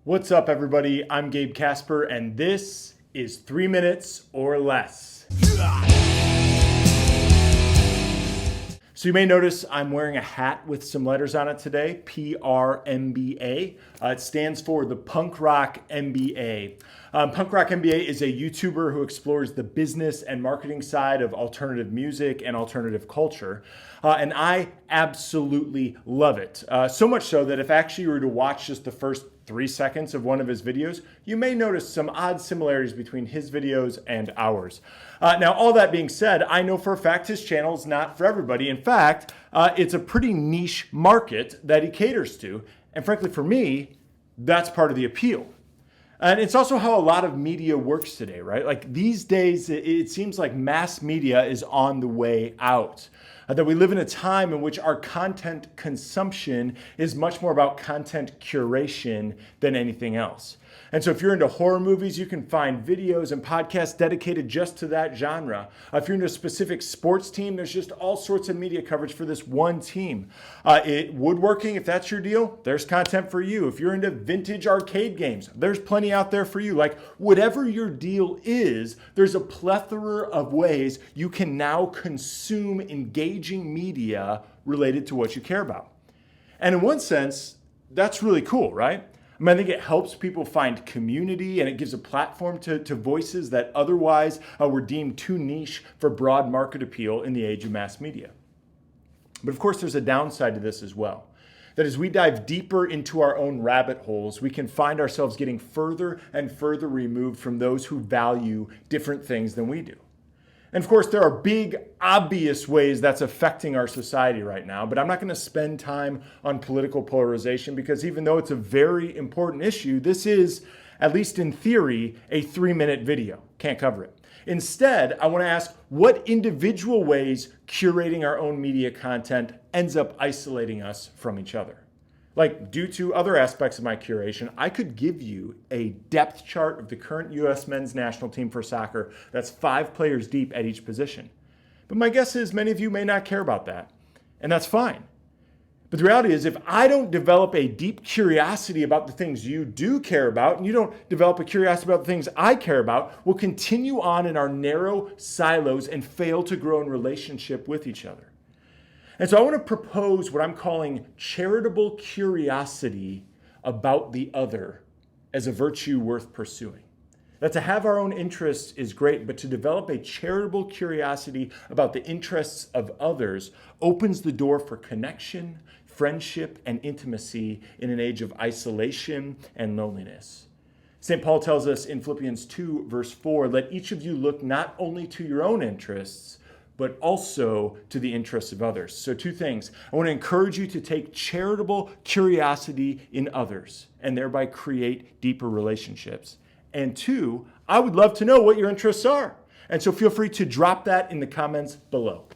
What's up, everybody? I'm Gabe Casper, and this is 3 Minutes or Less. So you may notice I'm wearing a hat with some letters on it today, PRMBA. It stands for the Punk Rock MBA. Punk Rock MBA is a YouTuber who explores the business and marketing side of alternative music and alternative culture. And I absolutely love it. So much so that if actually you were to watch just the first 3 seconds of one of his videos, you may notice some odd similarities between his videos and ours. Now, all that being said, I know for a fact his channel is not for everybody. In fact, it's a pretty niche market that he caters to. And frankly, for me, that's part of the appeal. And it's also how a lot of media works today, right? Like these days, it seems like mass media is on the way out. That we live in a time in which our content consumption is much more about content curation than anything else. And so if you're into horror movies, you can find videos and podcasts dedicated just to that genre. If you're into a specific sports team, there's just all sorts of media coverage for this one team. Woodworking, if that's your deal, there's content for you. If you're into vintage arcade games, there's plenty out there for you. Like whatever your deal is, there's a plethora of ways you can now consume engaging media related to what you care about. And in one sense, that's really cool, right? I think it helps people find community and it gives a platform to voices that otherwise were deemed too niche for broad market appeal in the age of mass media. But of course, there's a downside to this as well. That as we dive deeper into our own rabbit holes, we can find ourselves getting further and further removed from those who value different things than we do. And of course, there are big, obvious ways that's affecting our society right now, but I'm not going to spend time on political polarization because even though it's a very important issue, this is, at least in theory, a 3-minute video. Can't cover it. Instead, I want to ask what individual ways curating our own media content ends up isolating us from each other. Like, due to other aspects of my curation, I could give you a depth chart of the current U.S. men's national team for soccer that's 5 players deep at each position. But my guess is many of you may not care about that, and that's fine. But the reality is, if I don't develop a deep curiosity about the things you do care about, and you don't develop a curiosity about the things I care about, we'll continue on in our narrow silos and fail to grow in relationship with each other. And so I want to propose what I'm calling charitable curiosity about the other as a virtue worth pursuing. That to have our own interests is great, but to develop a charitable curiosity about the interests of others opens the door for connection, friendship, and intimacy in an age of isolation and loneliness. St. Paul tells us in Philippians 2, verse 4, let each of you look not only to your own interests, but also to the interests of others. So 2 things. I want to encourage you to take charitable curiosity in others and thereby create deeper relationships. And 2, I would love to know what your interests are. And so feel free to drop that in the comments below.